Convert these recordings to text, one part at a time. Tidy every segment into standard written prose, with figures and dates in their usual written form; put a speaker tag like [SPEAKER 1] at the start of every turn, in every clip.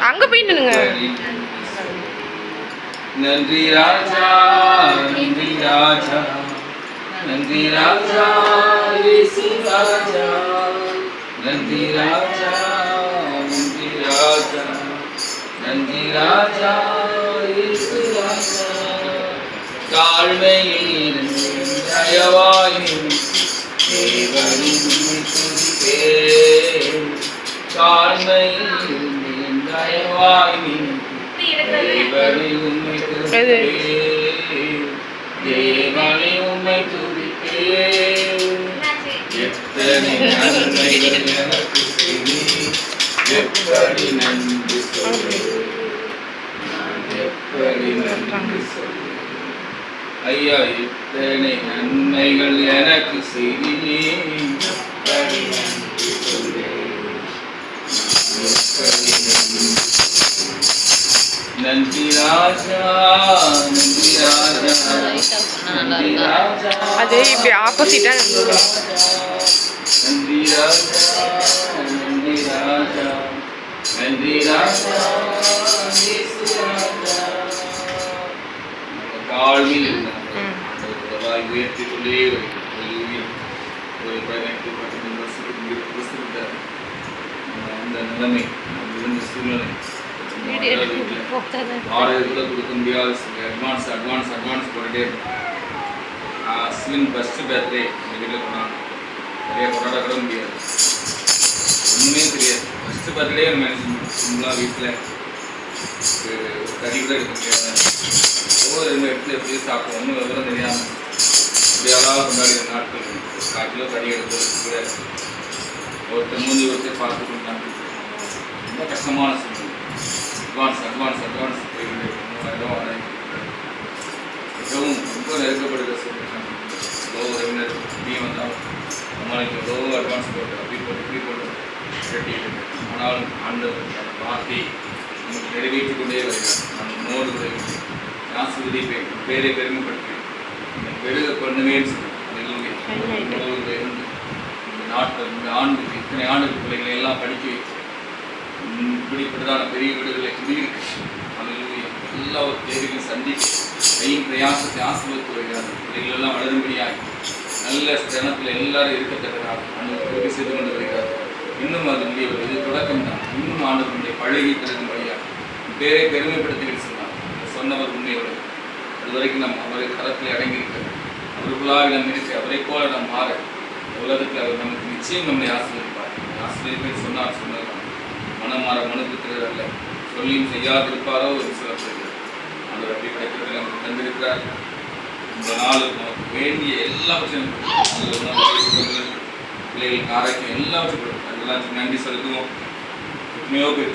[SPEAKER 1] அங்க போய் நின்னுங்க.
[SPEAKER 2] நன்றி ராஜா, நன்றி ராஜா, நன்றி ராஜா, இயேசு ராஜா, நன்றி ராஜா, நன்றி ராஜா, நன்றி ராஜா, இயேசு ராஜா. தாழ்மையில் இருந்து தயவாய் தேவனின் துதிப்பேன். தாழ்மையில் இருந்து தயவாய் தேவனை உம்மை துதிப்பேன். தேவனை உம்மை துதிப்பேன். எத்தனை நன்மைகள் எனக்கு செய்தீர், எப்படி நன்றி சொல்வேன், நான் எப்படி நன்றி சொல்வேன். ஐயா, எத்தனை நன்மைகள் எனக்கு செய்தீர், எப்படி நன்றி சொல்வேன், எப்படி நன்றி. நன்றி ராஜா, நன்றி ராஜா, நன்றி ராஜா.
[SPEAKER 1] அது இப்படி ஆப்போசிட்டா இருந்தது.
[SPEAKER 2] நன்றி ராஜா, நன்றி ராஜா, நன்றி ராஜா, இயேசு ராஜா. தாழ்மையில் உயர்த்திக் கொண்டே ஒரு 18-19 வருஷத்துக்கு அந்த நிலைமை இருந்த சூழ்நிலை ஆர்டர் கூட கொடுக்க முடியாத அட்வான்ஸ் போட்டுட்டே அஸ்வின் ஃபர்ஸ்ட் பர்த்டே எங்கள் வீட்டில் கொண்டாடணும். நிறைய கொண்டாட கூட முடியாது, ஒன்றுமே தெரியாது. ஃபர்ஸ்ட் பர்த்டே சிம்பிளாக வீட்டில் கறி கூட எடுக்க முடியாது. ஒவ்வொரு 2 இடத்துல எப்படி சாப்பிடும் ஒன்றும் விவரம் தெரியாமல் இப்படியாவது கொண்டாடிய நாட்கள். 1/4 கிலோ கறி எடுக்கிறது கூட ஒருத்தர் மூஞ்சி ஒருத்தர் பார்த்து கொண்டாங்க. ரொம்ப கஷ்டமான சூழ்நிலை. அட்வான்ஸ் போய்கிட்டு 3000 மிகவும் ரொம்ப நெருக்கப்படுகிற சூழ்நிலை. எவ்வளோ உறவினர் நீ வந்தாலும் நம்மளுக்கு எவ்வளோ அட்வான்ஸ் போட்டு அப்படி போட்டு கட்டிட்டு, ஆனாலும் ஆண்டவர் வார்த்தையை நமக்கு நிறைவேற்றிக் கொண்டே வருகிறார். நான் உன்னோடு உதவி ஆசீர்வதிப்பேன், பேரை பெருமைப்படுத்துவேன், பெருக பண்ணுவேன்னு சொல்லுவேன். இந்த நாட்கள், இந்த ஆண்டுக்கு இத்தனை ஆண்டுக்கு பிள்ளைகளை எல்லாம் படிக்க வைத்து இப்படிப்பட்டதான பெரிய வீடுகளை குடியிருக்கு. எல்லா ஒரு தேவையும் சந்தித்து கையின் பிரயாசத்தை ஆசீர்வதித்து வருகிறார்கள். பிள்ளைகள் எல்லாம் வளரும்படியாக நல்ல ஸ்தனத்தில் எல்லாரும் இருக்கத்தக்கதாக ஆண்டவர் உதவி செய்து கொண்டு வருகிறார். இன்னும் அது முடியவில்லை, இது தொடக்கம் தான். இன்னும் ஆண்டவருடைய பழகி பிறகும்படியாக பேரை பெருமைப்படுத்திவிட்டு சொன்னார். சொன்னவர் உண்மையோடு அது வரைக்கும் நாம் அவரை கரத்தில் அடங்கியிருக்கிறது. அவருக்குள்ளாக நாம் இருக்கு, அவரை போல நாம் மாற உலகத்தில் அவர் நமக்கு நிச்சயம் நம்மை ஆசீர்வதிப்பார். ஆசீர்வதிப்பேன் சொன்னார். மனம் மாற மனுப்புத்திரர் அல்ல, சொல்லியும் செய்யாதிருப்பாரோ ஒரு சொல்லப்படுகிறது. அவர் அப்படி படைக்கிறதை நமக்கு தந்திருக்கிறார். இந்த நாளுக்கு நமக்கு வேண்டிய எல்லாவற்றையும் பிள்ளைகளுக்கு ஆரோக்கியம் எல்லாவற்றையும் கொடுக்கும். எல்லாத்துக்கும் நன்றி செலுத்துவோம். எத்தனையோ பேர்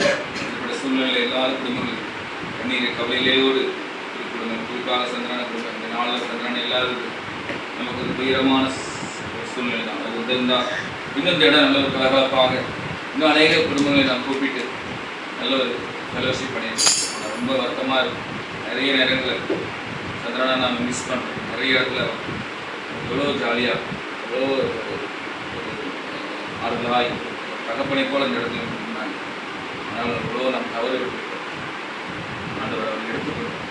[SPEAKER 2] இப்படி சூழ்நிலை எல்லாரும் குடும்பங்கள் கண்ணீரை கவலையிலேயோடு குடும்பம், குறிப்பாக சந்திரான குடும்பம். இந்த நாளில் சந்திரான எல்லாருக்கும் நமக்கு ஒரு துயரமான சூழ்நிலை தான். அது உதர்ந்தால் இன்னும் இந்த இடம் நல்ல ஒரு கலகலப்பாக இன்னும் அநேக குடும்பங்களை நான் கூப்பிட்டு நல்ல ஒரு ஃபெலோஷிப் பண்ணியிருக்கேன். ரொம்ப வருத்தமாக இருக்கும். நிறைய நேரங்களில் சந்திரானா நாம் மிஸ் பண்ணுறோம். நிறைய இடத்துல எவ்வளோ ஜாலியாக எவ்வளோ ஆறுதலாய் தகப்பனை போல் அந்த இடத்துல இருந்தாங்க. ஆனால் எவ்வளோ நாம் தவறு விட்டுருக்கோம். ஆண்டவர் அவர் எடுத்துக்கொண்டோம்.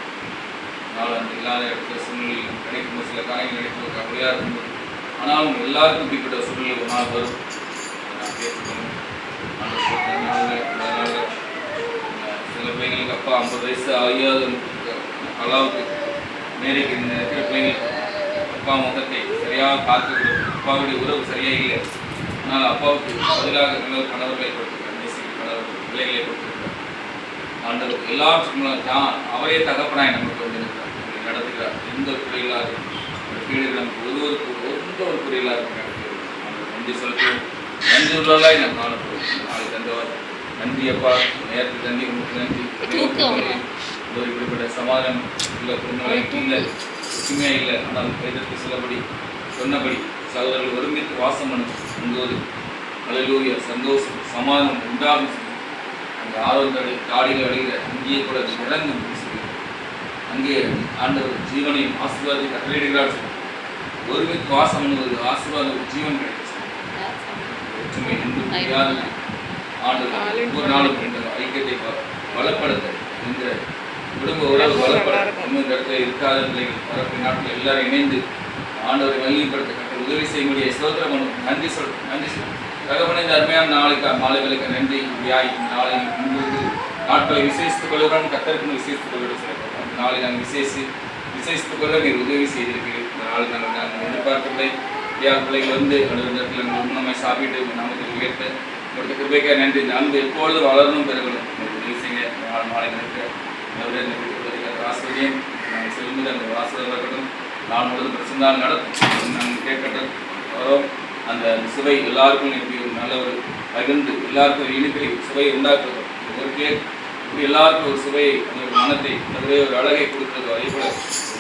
[SPEAKER 2] ஆனால் அந்த இல்லாத இடத்துல சூழ்நிலையில் கிடைக்கும்போது சில காரியங்கள் கிடைக்கும் கவலையாக இருக்கும்போது, ஆனாலும் எல்லாருக்கும் இப்படிப்பட்ட சூழ்நிலை ஒரு நாள் வரும். நான் கேட்டுக்கணும். அதனால் சில பிள்ளைங்களுக்கு அப்பா 50 வயசு ஆகியாவது அளாவுக்கு மேடைக்கு இருக்கிற பிள்ளைங்களுக்கு அப்பா முகத்தை சரியாக பார்த்து அப்பாவுடைய உறவு சரியாக இல்லை. ஆனால் அப்பாவுக்கு பதிலாக இன்னொரு கணவர்களை கொடுத்துருக்கார், நேசிக்கு கணவர்கள் பிள்ளைகளை கொடுத்துருக்கார். ஆண்டவர் எல்லாவற்றுக்கும் தான் அவரே தகப்பனாய் நமக்கு வந்திருக்கிறார், நடத்துகிறார். எந்த ஒரு பிள்ளைகளாக கீழே நமக்கு எந்த ஒரு குறைகளாக நடத்துகிறது. நன்றி செலுத்துவோம். நன்றி உள்ளவர்களாய் நாம் காணப்படுவோம். நாளை தந்தவர் நன்றி அப்பா, நேரத்துக்கு நன்றி, உங்களுக்கு நன்றி. ஒரு இப்படிப்பட்ட சமாதானம் இல்லை, குடும்பங்களுக்கு இல்லை, ஒற்றுமையாக இல்லை. ஆனால் வேதத்தை சொல்லபடி சொன்னபடி சகோதரர்கள் ஒருமித்து வாசம் பண்ணும்போது அல்லேலூயா சந்தோஷம் சமாதானம் உண்டாகும். அந்த ஆரோக்கிய காடியில் அடைகிற அங்கேயே கூட இறங்கும். அங்கே ஆண்டவர் ஜீவனையும் ஆசீர்வாதத்தை கட்டளையிடுகிறார். ஒருமித்து வாசம் பண்ணுவது ஆசீர்வாத ஜீவன் கிடைக்கும். ஒற்றுமை என்று முடியாது. ஆண்டவர் ஒவ்வொரு நாளும் ஐக்கியத்தை இருக்காத பிள்ளைகள் வரக்கூடிய நாட்கள் எல்லாரும் இணைந்து ஆண்டவரை வலிமைப்படுத்த கர்த்தர் உதவி செய்ய முடிய ஸ்தோத்திரம் பண்ணும். நன்றி சொல் தகவனை இந்த அருமையான நாளுக்கு மாலைகளுக்கு நன்றி. நாளை முன்பு நாட்களை விசேஷித்துக் கொள்கிறோம். கர்த்தருக்கு விசேஷித்துக் கொள்கிறோம். நாளை நாங்கள் விசேஷித்துக் கொள்ள நீர் உதவி செய்திருக்கிறீர்கள். இந்த நாள் நாங்கள் எதிர்பார்க்கவில்லை. பிள்ளைகள் வந்து இடத்துல உண்மை சாப்பிட்டு நமக்கு உயர்த்த உங்களுக்கு கிருபைக்காக நன்றி. இந்த அன்பு எப்பொழுதும் வளரணும் பெறணும். உதவி செய்ய மாலைகளுக்கு ஆசிரியம் நாங்கள் செல்லும்போது அந்த வாசகர்கள் இருக்கட்டும் நான் முழுவதும் பிரச்சனை நடக்கும் நாங்கள் கேட்கட்டும் வரோம். அந்த சுவை எல்லாருக்கும் இப்படி ஒரு நல்ல ஒரு பகிர்ந்து எல்லாருக்கும் ஒரு இனிப்பை சுவையை உண்டாக்குறோம். ஒரு கேக் இப்படி எல்லாருக்கும் ஒரு சுவையை அந்த ஒரு மனத்தை அந்த ஒரு அழகை கொடுக்கிறது. அதே போல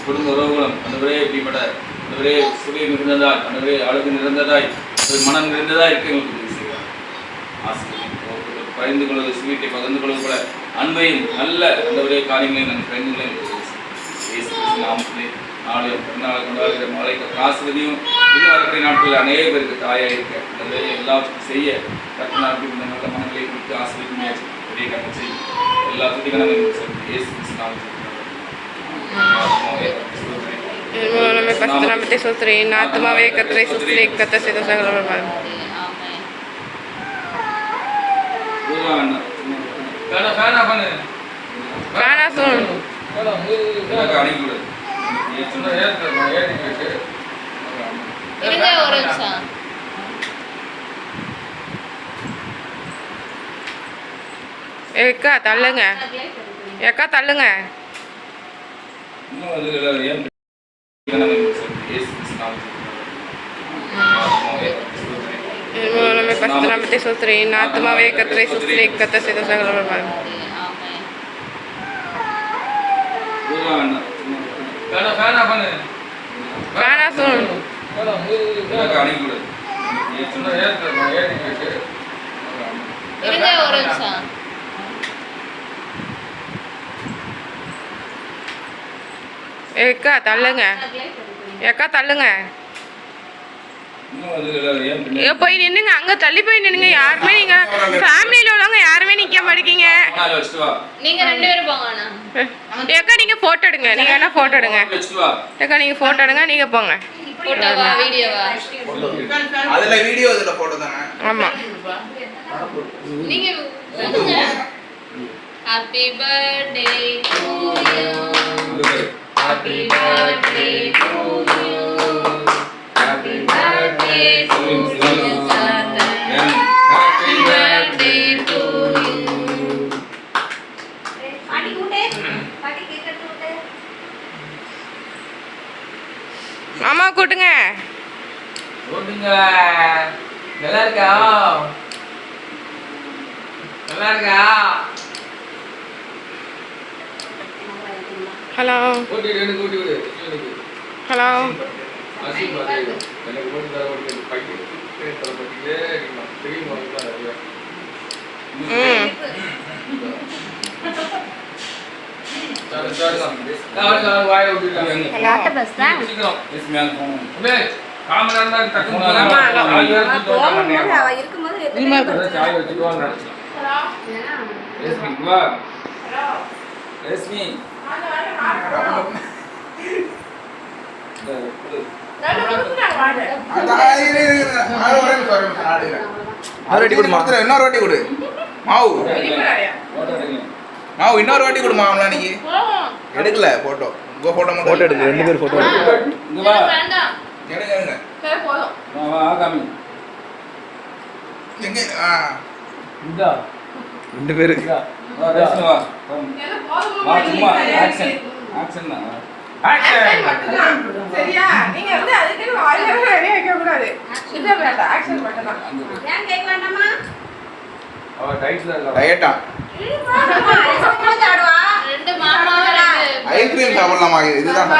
[SPEAKER 2] குடும்ப உறவுகளும் அந்த ஒரே இப்படிப்பட்ட அந்த ஒரே சுவை நிறைந்ததாய் அந்த ஒரே அழகு நிறைந்ததாய் ஒரு மனம் நிறைந்ததாய் இருக்க எங்களுக்கு உதவி செய்வார். ஆசிரியர் பகிர்ந்து கொள்வது சுவீட்டை பகிர்ந்து கொள்வது போல அன்பையும் நல்ல அந்த ஒரே காரியங்களையும் நாங்கள் பகிர்ந்து கொள்ள நாமத்திலே நாளை பிறநாளை கொண்டாடுகிற மாலை ஆசிரியரையும் இன்னும் வரக்கூடிய நாட்களில் அநேக பேருக்கு தாயாக இருக்க அந்த எல்லாத்துக்கும் செய்ய கட்டணம் இந்த நல்ல மனங்களை கொடுத்து ஆசிரியர் பெரிய கட்டணம் செய்யும் எல்லா துதிகளும்
[SPEAKER 1] ஏக்கா தள்ளுங்க ஏக்கா தள்ளுங்க ஆத்மாவே கர்த்தரை ஸ்தோத்திரி கர்த்தர் செய்த சகல ஏக்கா தள்ளுங்க ஏக்கா தள்ளுங்க போய் நின்னுங்க அங்க தள்ளி போய் நின்னுங்க. யாருமே நீங்க ஃபேமிலியில உள்ளவங்க யாருமே நிக்க மாட்டீங்க.
[SPEAKER 3] நீங்க ரெண்டு பேரும் போங்க.
[SPEAKER 1] ஏக்கா நீங்க போட்டோ எடுங்க. நீங்க வேணா போட்டோ எடுங்க. ஏக்கா நீங்க போட்டோ எடுங்க. நீங்க போங்க.
[SPEAKER 3] போட்டோவா வீடியோவா?
[SPEAKER 4] அதுல வீடியோ அதுல போட்டோ தானே.
[SPEAKER 1] ஆமா.
[SPEAKER 3] நீங்க சொல்லுங்க. Happy birthday to you. Happy birthday to you. Happy birthday to you. Happy birthday to you. பாட்டி கூட்டே. பாட்டி கேக் கட்டு கூட்டே.
[SPEAKER 1] மாமா கூட்டுங்க.
[SPEAKER 4] கூட்டுங்க. நல்லா இருக்கா? நல்லா இருக்கா?
[SPEAKER 1] ஹலோ
[SPEAKER 4] கூட்டி விடு.
[SPEAKER 1] ஹலோ
[SPEAKER 4] ஆசீர்வாதம் எனக்கு போட்டு தர ஒரு பைக்கு தர பட்டியே தெரியுமா நிறைய வாய விட்டுருக்காங்க. இன்னொரு வாட்டி கொடு மாவு இன்னொரு வாட்டி கொடு மாவுலாம் இன்னைக்கு எடுக்கல போட்டோ உங்க போட்டோ மட்டும் போட்டோ எடுங்க. ரெண்டு பேர் போட்டோ
[SPEAKER 2] இங்க வா
[SPEAKER 4] எடுங்க
[SPEAKER 2] வா வா காமி
[SPEAKER 4] எங்க
[SPEAKER 2] இந்த
[SPEAKER 4] ரெண்டு பேர்
[SPEAKER 2] வா ரேஷன் வா வா சும்மா ஆக்சன் தான்
[SPEAKER 1] சரியா? நீங்க வந்து அதுக்கு வாயில ரெடி வைக்க கூடாது. இது வேண்டாம். ஆக்சன் மட்டும் தான்.
[SPEAKER 3] ஏன் கேக் வேண்டாமா?
[SPEAKER 2] அவ டைட்ல இல்ல.
[SPEAKER 4] டயட்டா
[SPEAKER 3] ரெண்டு மாமா
[SPEAKER 4] ஐஸ்கிரீம் சாப்பிடலாமா? இதுதான்